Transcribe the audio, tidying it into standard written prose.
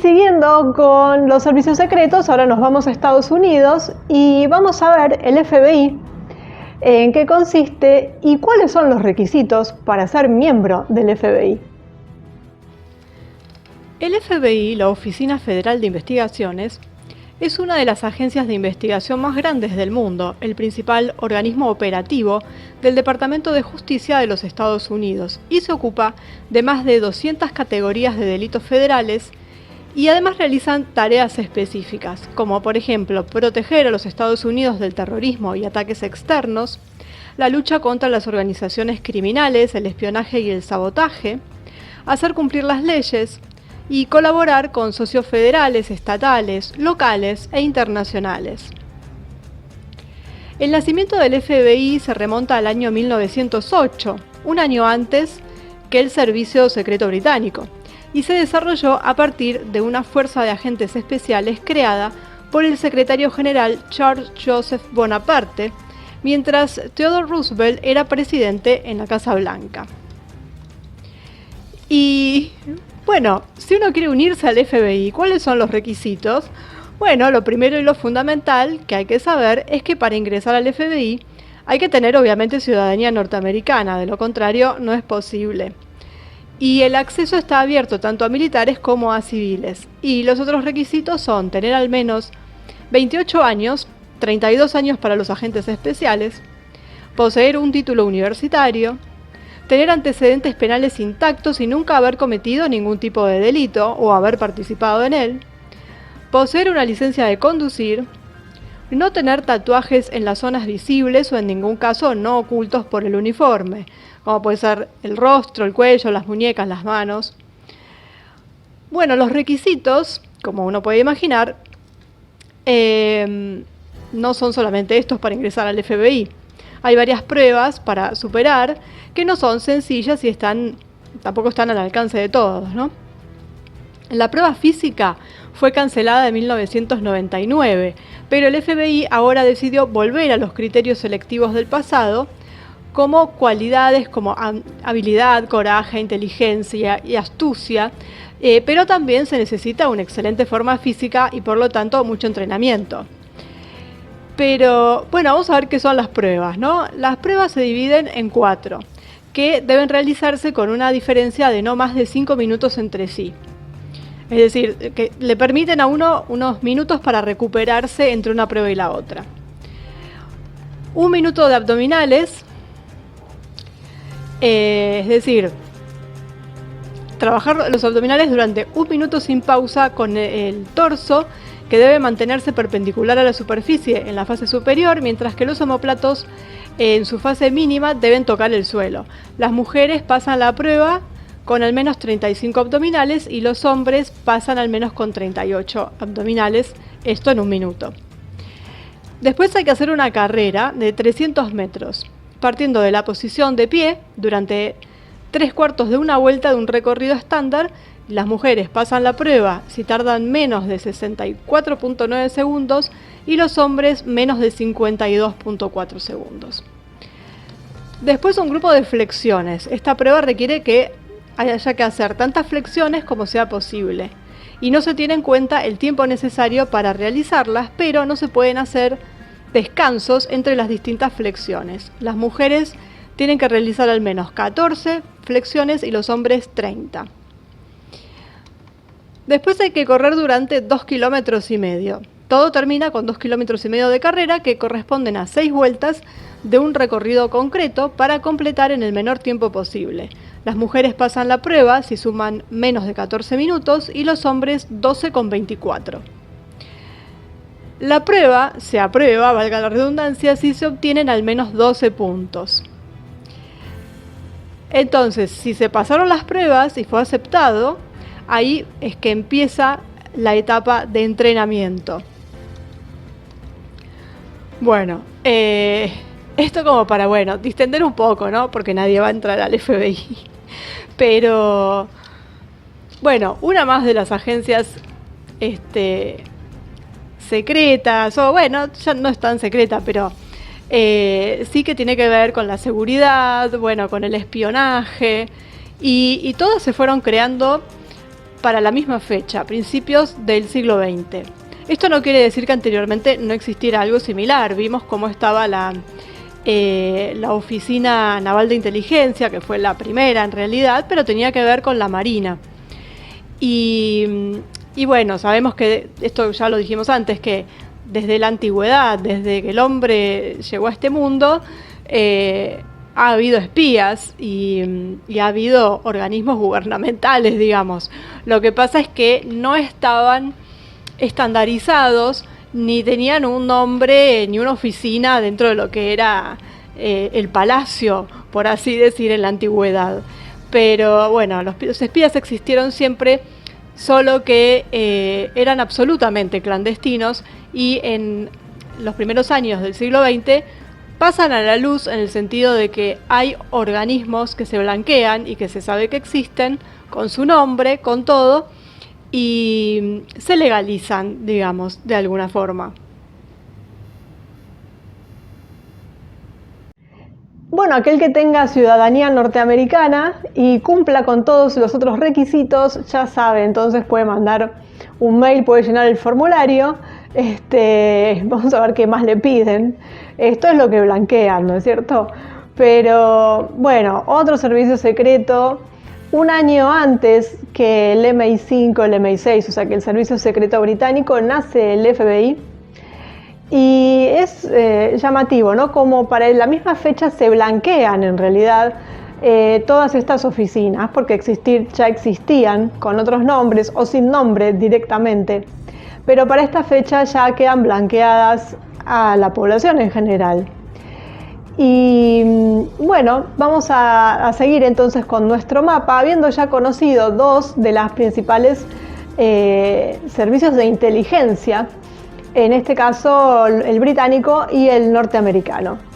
siguiendo con los servicios secretos, ahora nos vamos a Estados Unidos y vamos a ver el FBI, en qué consiste y cuáles son los requisitos para ser miembro del FBI. El FBI, la Oficina Federal de Investigaciones, es una de las agencias de investigación más grandes del mundo, el principal organismo operativo del Departamento de Justicia de los Estados Unidos, y se ocupa de más de 200 categorías de delitos federales y además realizan tareas específicas, como por ejemplo proteger a los Estados Unidos del terrorismo y ataques externos, la lucha contra las organizaciones criminales, el espionaje y el sabotaje, hacer cumplir las leyes, y colaborar con socios federales, estatales, locales e internacionales. El nacimiento del FBI se remonta al año 1908, un año antes que el Servicio Secreto Británico, y se desarrolló a partir de una fuerza de agentes especiales creada por el secretario general Charles Joseph Bonaparte, mientras Theodore Roosevelt era presidente en la Casa Blanca. Y bueno, si uno quiere unirse al FBI, ¿cuáles son los requisitos? Bueno, lo primero y lo fundamental que hay que saber es que para ingresar al FBI hay que tener obviamente ciudadanía norteamericana, de lo contrario no es posible. Y el acceso está abierto tanto a militares como a civiles. Y los otros requisitos son tener al menos 28 años, 32 años para los agentes especiales, poseer un título universitario, tener antecedentes penales intactos y nunca haber cometido ningún tipo de delito o haber participado en él, poseer una licencia de conducir, no tener tatuajes en las zonas visibles o en ningún caso no ocultos por el uniforme, como puede ser el rostro, el cuello, las muñecas, las manos. Bueno, los requisitos, como uno puede imaginar, no son solamente estos para ingresar al FBI. Hay varias pruebas para superar que no son sencillas y tampoco están al alcance de todos, ¿no? La prueba física fue cancelada en 1999, pero el FBI ahora decidió volver a los criterios selectivos del pasado, como cualidades como habilidad, coraje, inteligencia y astucia, pero también se necesita una excelente forma física y por lo tanto mucho entrenamiento. Pero bueno, vamos a ver qué son las pruebas, ¿no? Las pruebas se dividen en 4, que deben realizarse con una diferencia de no más de 5 minutos entre sí. Es decir, que le permiten a uno unos minutos para recuperarse entre una prueba y la otra. 1 minuto de abdominales, es decir, trabajar los abdominales durante 1 minuto sin pausa con el torso, que debe mantenerse perpendicular a la superficie en la fase superior, mientras que los omóplatos en su fase mínima deben tocar el suelo. Las mujeres pasan la prueba con al menos 35 abdominales y los hombres pasan al menos con 38 abdominales, esto en 1 minuto. Después hay que hacer una carrera de 300 metros, partiendo de la posición de pie durante 3/4 de una vuelta de un recorrido estándar. Las mujeres pasan la prueba si tardan menos de 64.9 segundos y los hombres menos de 52.4 segundos. Después un grupo de flexiones. Esta prueba requiere que haya que hacer tantas flexiones como sea posible y no se tiene en cuenta el tiempo necesario para realizarlas, pero no se pueden hacer descansos entre las distintas flexiones. Las mujeres tienen que realizar al menos 14 flexiones y los hombres 30. Después hay que correr durante 2,5 kilómetros. Todo termina con 2,5 kilómetros de carrera que corresponden a 6 vueltas de un recorrido concreto para completar en el menor tiempo posible. Las mujeres pasan la prueba si suman menos de 14 minutos y los hombres 12,24. La prueba se aprueba, valga la redundancia, si se obtienen al menos 12 puntos. Entonces, si se pasaron las pruebas y fue aceptado, ahí es que empieza la etapa de entrenamiento. Bueno, esto como para, distender un poco, ¿no? Porque nadie va a entrar al FBI. Pero, una más de las agencias secretas, ya no es tan secreta, pero sí que tiene que ver con la seguridad, con el espionaje, y todas se fueron creando para la misma fecha, principios del siglo XX. Esto no quiere decir que anteriormente no existiera algo similar. Vimos cómo estaba la Oficina Naval de Inteligencia, que fue la primera en realidad, pero tenía que ver con la Marina. Y bueno, sabemos que esto ya lo dijimos antes, que desde la antigüedad, desde que el hombre llegó a este mundo, ha habido espías y ha habido organismos gubernamentales, digamos. Lo que pasa es que no estaban estandarizados, ni tenían un nombre, ni una oficina dentro de lo que era el palacio, por así decir, en la antigüedad. Pero bueno, los espías existieron siempre, solo que eran absolutamente clandestinos, y en los primeros años del siglo XX pasan a la luz en el sentido de que hay organismos que se blanquean y que se sabe que existen, con su nombre, con todo, y se legalizan, digamos, de alguna forma. Bueno, aquel que tenga ciudadanía norteamericana y cumpla con todos los otros requisitos, ya sabe, entonces puede mandar un mail, puede llenar el formulario. Vamos a ver qué más le piden. Esto es lo que blanquean, ¿no es cierto? Pero bueno, otro servicio secreto, un año antes que el MI5, el MI6, o sea que el servicio secreto británico, nace el FBI. Y es llamativo, ¿no? Como para la misma fecha se blanquean en realidad todas estas oficinas, porque ya existían con otros nombres o sin nombre directamente, pero para esta fecha ya quedan blanqueadas a la población en general. Y bueno, vamos a seguir entonces con nuestro mapa, habiendo ya conocido dos de las principales servicios de inteligencia, en este caso el británico y el norteamericano.